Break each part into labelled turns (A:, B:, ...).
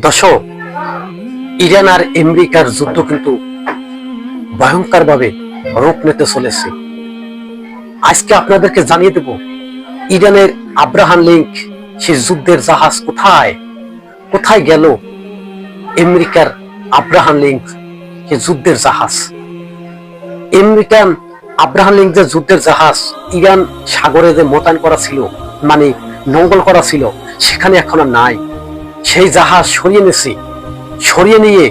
A: দর্শক, ইরান আর আমেরিকার যুদ্ধ কিন্তু ভয়ঙ্করভাবে রূপ নিতে চলেছে। আজকে আপনাদেরকে জানিয়ে দেব ইরানের আব্রাহাম লিঙ্ক সে যুদ্ধের জাহাজ কোথায় কোথায় গেল। আমেরিকার আব্রাহাম লিঙ্ক সে যুদ্ধের জাহাজ, আমেরিকান আব্রাহাম লিঙ্ক যে যুদ্ধের জাহাজ ইরান সাগরে যে মোতায়েন করা ছিল, মানে নোঙ্গল করা ছিল, সেখানে এখন আর নাই। সেই জাহাজ সরিয়ে নিয়ে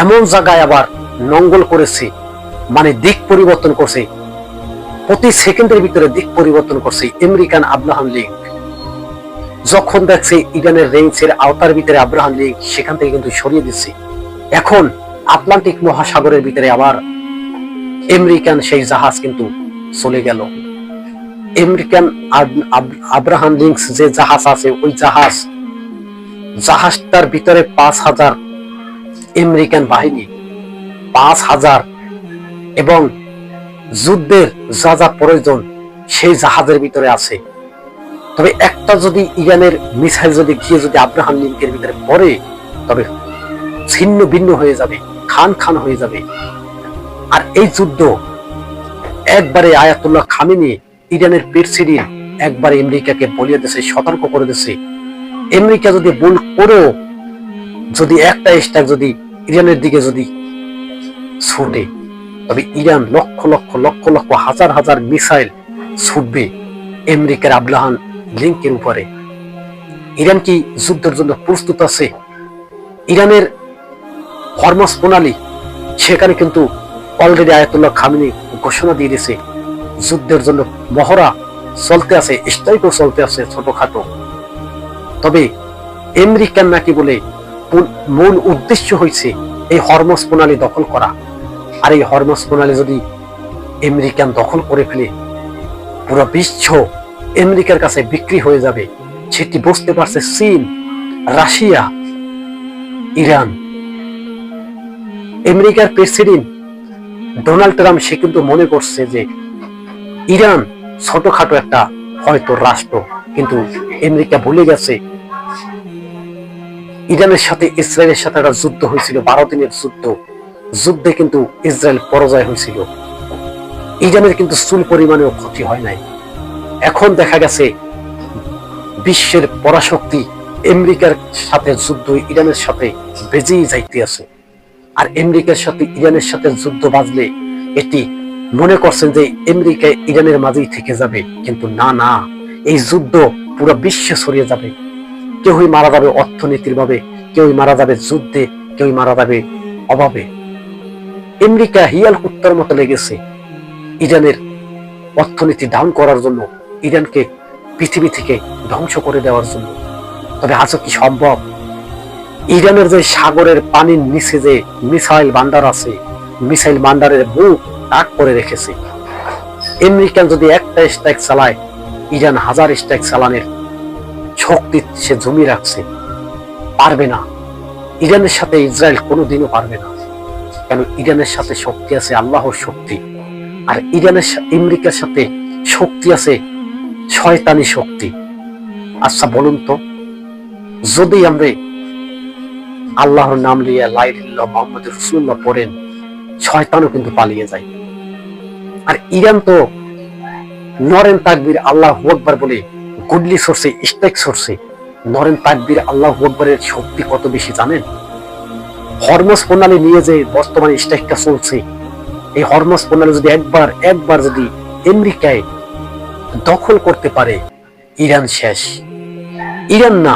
A: এমন জায়গায় আবার নোঙ্গল করেছে, মানে দিক পরিবর্তন করছে, প্রতি সেকেন্ডের ভিতরে দিক পরিবর্তন করছে আমেরিকান আব্রাহাম লিঙ্ক। যখন দেখছে ইরানের রেঞ্জের আওতার ভিতরে আব্রাহাম লিঙ্ক, সেখান থেকে কিন্তু সরিয়ে দিচ্ছে। এখন আটলান্টিক মহাসাগরের ভিতরে আবার আমেরিকান সেই জাহাজ কিন্তু চলে গেল। আমেরিকান আব্রাহাম লিঙ্ক যে জাহাজ আছে, ওই জাহাজটার ভিতরে 5,000 আমেরিকান বাহিনী, 5,000 এবং যুদ্ধের যা যা প্রয়োজন সেই জাহাজের ভিতরে আছে। তবে একটা যদি ইরানের মিসাইল যদি গিয়ে যদি আব্রাহাম লিঙ্কের ভিতরে পড়ে, তবে ছিন্ন ভিন্ন হয়ে যাবে, খান খান হয়ে যাবে। আর এই যুদ্ধ একবারে আয়াতুল্লাহ খামেনি, ইরানের প্রেসিডেন্ট, একবারে আমেরিকাকে বলিয়ে দিয়েছে, সতর্ক করে দিয়েছে। আমেরিকা যদি ভুল করেও যদি একটা স্ট্রাইক যদি ইরানের দিকে যদি ছুটে, তবে ইরান লক্ষ লক্ষ লক্ষ লক্ষ হাজার হাজার মিসাইল ছুটবে আমেরিকার আব্রাহাম লিঙ্কের উপরে। ইরান কি যুদ্ধের জন্য প্রস্তুত আছে? ইরানের হরমুজ প্রণালী, সেখানে কিন্তু অলরেডি আয়াতুল্লাহ খামেনি ঘোষণা দিয়ে দিয়েছে যুদ্ধের জন্য মহড়া চলতে আছে, স্ট্রাইকও চলতে আছে ছোটখাটো। তবে আমেরিকান নাকি বলে মূল উদ্দেশ্য হয়েছে এই হরমুজ প্রণালী দখল করা। আর এই হরমুজ প্রণালী যদি আমেরিকান দখল করে ফেলে, পুরো বিশ্ব আমেরিকার কাছে বিক্রি হয়ে যাবে। সেটি বুঝতে পারছে চীন, রাশিয়া, ইরান। আমেরিকার প্রেসিডেন্ট ডোনাল্ড ট্রাম্প সে কিন্তু মনে করছে যে ইরান ছোটখাটো একটা হয়তো রাষ্ট্র, কিন্তু আমেরিকা ভুলে গেছে ইরানের সাথে ইসরায়েলের সাথে একটা যুদ্ধ হয়েছিল, 12 দিনের যুদ্ধে কিন্তু ইসরায়েল পরাজয় হয়েছিল। ইরানের কিন্তু চুল পরিমাণেও ক্ষতি হয় নাই। এখন দেখা গেছে বিশ্বের পরাশক্তি আমেরিকার সাথে যুদ্ধ ইরানের সাথে বেজেই যাইতে আছে। আর আমেরিকার সাথে ইরানের সাথে যুদ্ধ বাজলে এটি মনে করছেন যে আমেরিকা ইরানের মাঝেই থেকে যাবে, কিন্তু না, এই যুদ্ধ পুরো বিশ্বে ছড়িয়ে যাবে। কেউই মারা যাবে অর্থনীতির ভাবে, কেউই মারা যাবে যুদ্ধে, কেউই মারা যাবে অভাবে। আমেরিকা হিয়াল কুত্তার মতো লেগেছে ইরানের অর্থনীতি ডাউন করার জন্য, ইরানকে পৃথিবী থেকে ধ্বংস করে দেওয়ার জন্য। তবে আজও কি সম্ভব? ইরানের যে সাগরের পানির নিচে যে মিসাইল ভান্ডার আছে, মিসাইল ভান্ডারের বুক তাক করে রেখেছে। আমেরিকান যদি একটা স্ট্রাইক চালায়, ইরান 1000 স্ট্রাইক চালানোর শক্তি সে জমিয়ে রাখছে। পারবে না, ইরানের সাথে ইসরায়েল কোনোদিনও পারবে না। কেন? ইরানের সাথে শক্তি আছে আল্লাহর শক্তি, আর আমেরিকার সাথে শক্তি আছে শয়তানি শক্তি। আচ্ছা বলুন তো, যদি আমরা আল্লাহর নাম লিয়ে লা ইলাহা ইল্লাল্লাহ মুহাম্মাদুর রাসূলুল্লাহ পড়েন, শয়তানও কিন্তু পালিয়ে যায়। আর ইরান তো নরেন তাকবীর আল্লাহু আকবার বলে গুডলি সরছে, স্ট্রাইক সরছে। নরেন তাকবীর আল্লাহু আকবারের শক্তি কত বেশি জানেন? হরমুজ প্রণালী নিয়ে যে বর্তমানে স্ট্রাইকটা চলছে, এই হরমুজ প্রণালী যদি একবার যদি আমেরিকায় দখল করতে পারে, ইরান শেষ। ইরান না,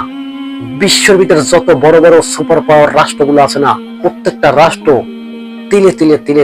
A: বিশ্বের ভিতরে যত বড় বড় সুপার পাওয়ার রাষ্ট্রগুলো আছে না, প্রত্যেকটা রাষ্ট্র তিলে তিলে তিলে